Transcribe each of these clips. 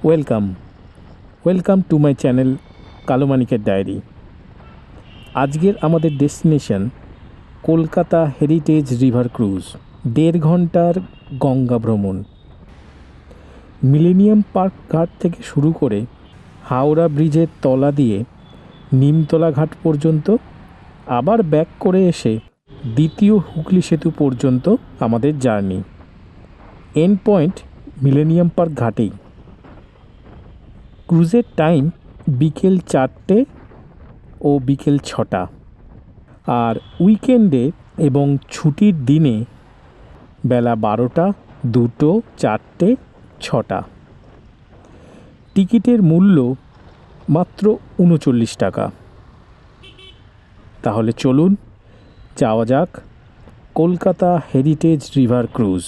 Welcome welcome to my channel কালো মানিকের diary. আজকের আমাদের destination Kolkata heritage river cruise. 1.5 ঘন্টার গঙ্গা ভ্রমণ। মিলেনিয়াম পার্ক ঘাট থেকে শুরু করে হাওড়া ব্রিজের তলা দিয়ে নিমতলা ঘাট পর্যন্ত, আবার ব্যাক করে এসে দ্বিতীয় হুগলি সেতু পর্যন্ত আমাদের journey. End point Millennium Park ঘাটেই। ক্রুজের টাইম বিকেল 4টে ও বিকেল 6টা, আর উইকেন্ডে এবং ছুটির দিনে বেলা 12টা, 2টো, 4টে, 6টা। টিকিটের মূল্য মাত্র 39 টাকা। তাহলে চলুন যাওয়া যাক কলকাতা হেরিটেজ রিভার ক্রুজ।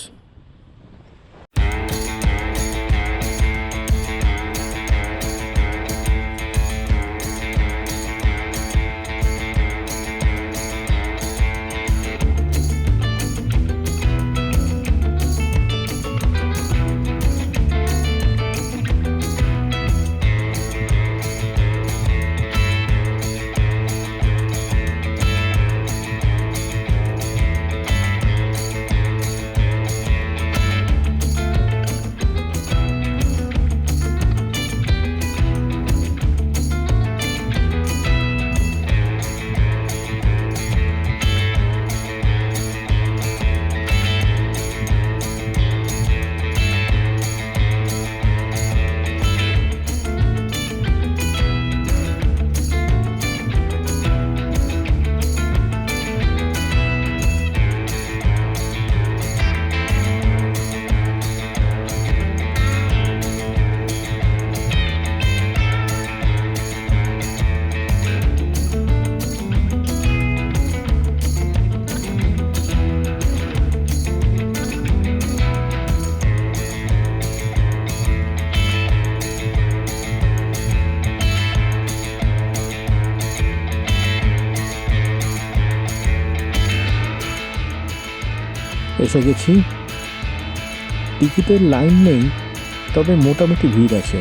এসে গেছি। টিকিটের লাইন নেই, তবে মোটামুটি ভিড় আছে।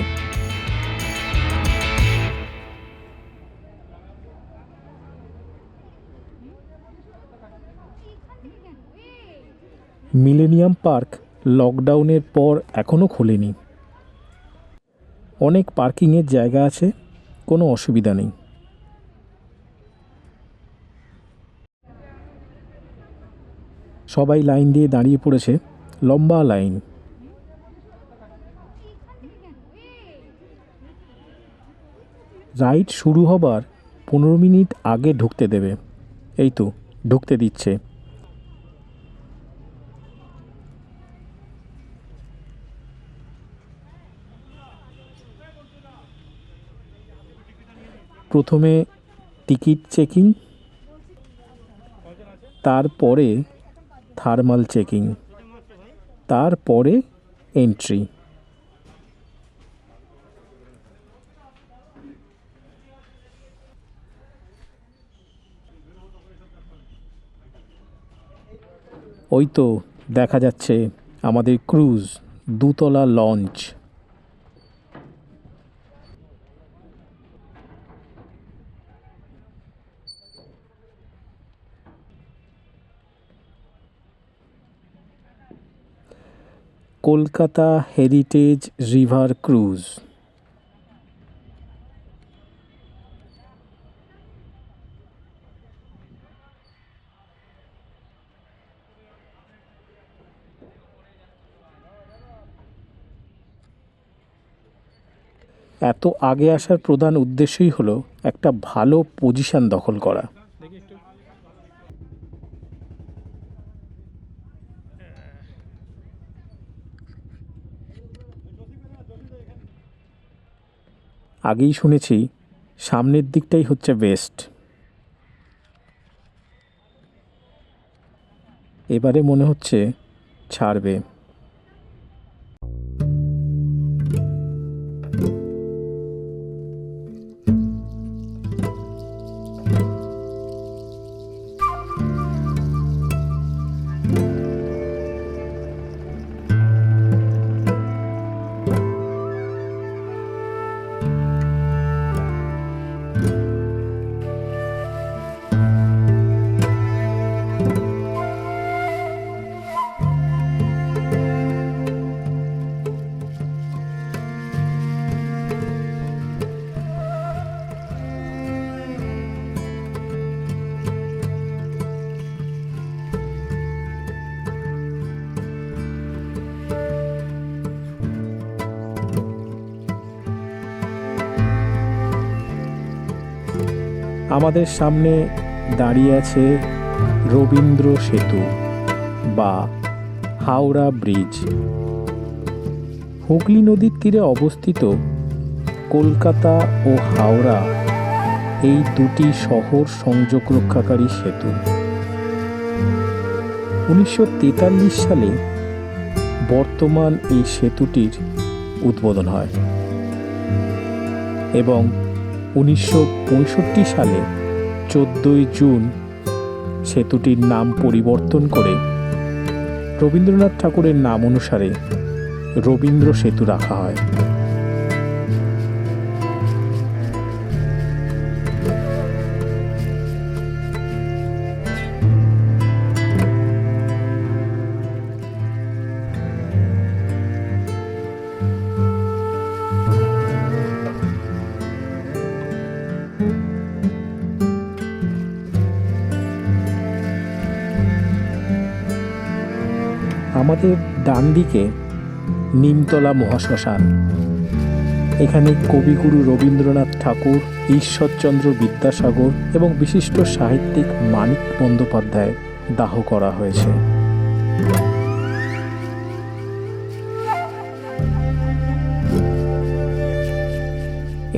মিলেনিয়াম পার্ক লকডাউনের পর এখনও খোলেনি। অনেক পার্কিংয়ের জায়গা আছে, কোনো অসুবিধা নেই। সবাই লাইন দিয়ে দাঁড়িয়ে পড়েছে, লম্বা লাইন। রাইড শুরু হবার 15 মিনিট আগে ঢুকতে দেবে। এই তো ঢুকতে দিচ্ছে। প্রথমে টিকিট চেকিং, তারপরে থার্মাল চেকিং, তারপরে এন্ট্রি। ওই তো দেখা যাচ্ছে আমাদের ক্রুজ, 2তলা launch. Kolkata heritage river cruise. এত আগে আসার প্রধান উদ্দেশ্যই হলো একটা ভালো পজিশন দখল করা। আগেই শুনেছি সামনের দিকটাই হচ্ছে বেস্ট। এবারে মনে হচ্ছে ছাড়বে। আমাদের সামনে দাঁড়িয়ে আছে রবীন্দ্র সেতু বা হাওড়া ব্রিজ। হুগলি নদীর তীরে অবস্থিত কলকাতা ও হাওড়া এই দুটি শহর সংযোগ রক্ষাকারী সেতু। 1943 সালে বর্তমান এই সেতুটির উদ্বোধন হয় এবং 1965 সালে 14 জুন সেতুটির নাম পরিবর্তন করে রবীন্দ্রনাথ ঠাকুরের নাম অনুসারে রবীন্দ্র সেতু রাখা হয়। আমাদের ডান দিকে নিমতলা মহাশ্মশান। এখানে কবিগুরু রবীন্দ্রনাথ ঠাকুর, ঈশ্বরচন্দ্র বিদ্যাসাগর এবং বিশিষ্ট সাহিত্যিক মানিক বন্দ্যোপাধ্যায় দাহ করা হয়েছে।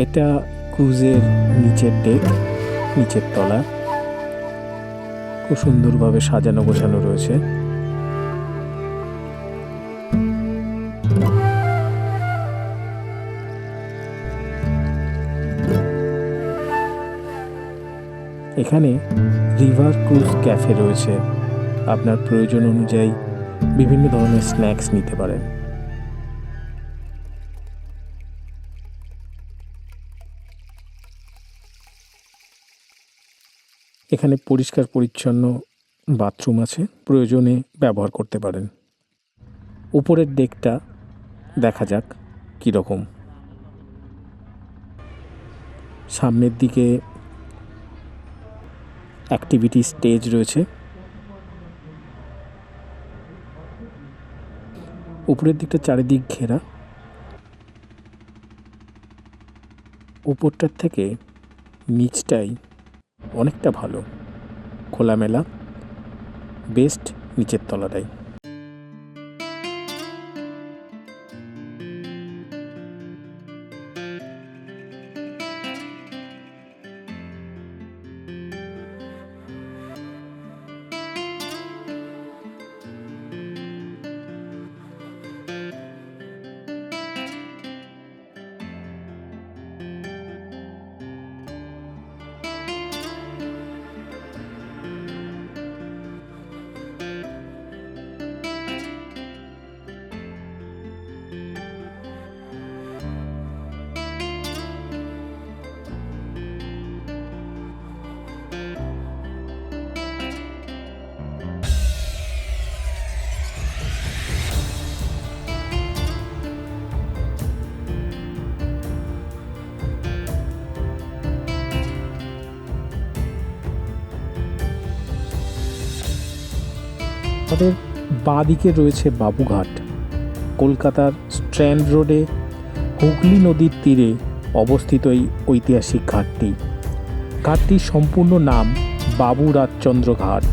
এটা ক্রুজের নিচের ডেক, নিচের তলা। খুব সুন্দরভাবে সাজানো গোছানো রয়েছে। এখানে রিভার ক্রুজ ক্যাফে রয়েছে। আপনার প্রয়োজন অনুযায়ী বিভিন্ন ধরনের স্ন্যাক্স নিতে পারেন। এখানে পরিষ্কার পরিচ্ছন্ন বাথরুম আছে, প্রয়োজনে ব্যবহার করতে পারেন। উপরের ডেকটা দেখা যাক কীরকম। সামনের দিকে অ্যাক্টিভিটি স্টেজ রয়েছে। উপরের দিকটা চারিদিক ঘেরা। উপরটার থেকে নিচটাই অনেকটা ভালো, খোলামেলা, বেস্ট নিচের তলাটাই। আমাদের বাঁ দিকে রয়েছে বাবুঘাট। কলকাতার স্ট্র্যান্ড রোডে হুগলি নদীর তীরে অবস্থিত এই ঐতিহাসিক ঘাটটি। ঘাটটির সম্পূর্ণ নাম বাবু রাজচন্দ্র ঘাট।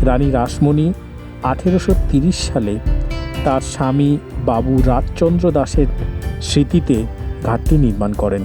রানী রাসমণি 1830 সালে তার স্বামী বাবু রাজচন্দ্র দাসের স্মৃতিতে ঘাটটি নির্মাণ করেন।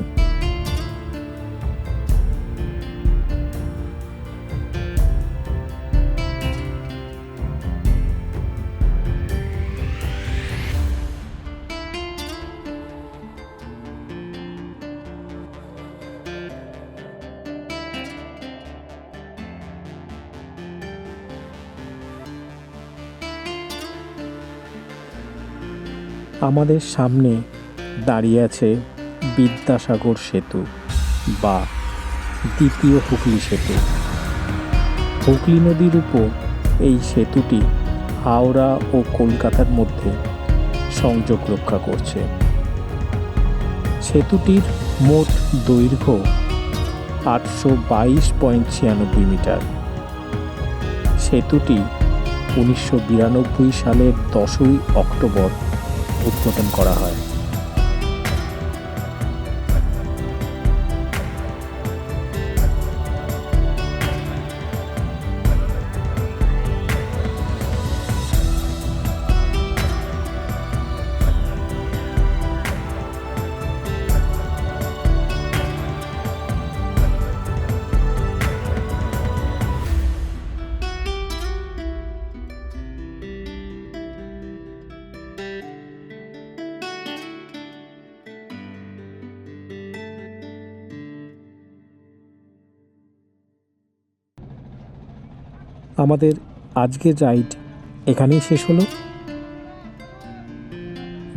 আমাদের সামনে দাঁড়িয়ে আছে বিদ্যাসাগর সেতু বা দ্বিতীয় হুগলি সেতু। হুগলি নদীর উপর এই সেতুটি হাওড়া ও কলকাতার মধ্যে সংযোগ রক্ষা করছে। সেতুটির মোট দৈর্ঘ্য 822.96 মিটার। সেতুটি 1992 সালের 10ই অক্টোবর উদ্বোধন করা হয়। আমাদের আজকের রাইড এখানেই শেষ হলো।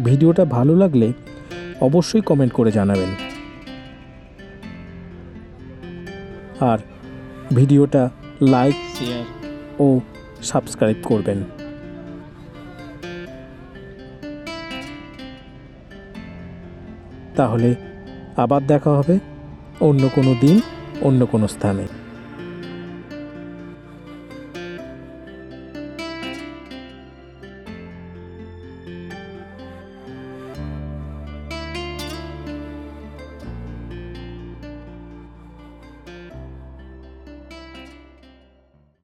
ভিডিওটা ভালো লাগলে অবশ্যই কমেন্ট করে জানাবেন, আর ভিডিওটা লাইক, শেয়ার ও সাবস্ক্রাইব করবেন। তাহলে আবার দেখা হবে অন্য কোনো দিন, অন্য কোনো স্থানে।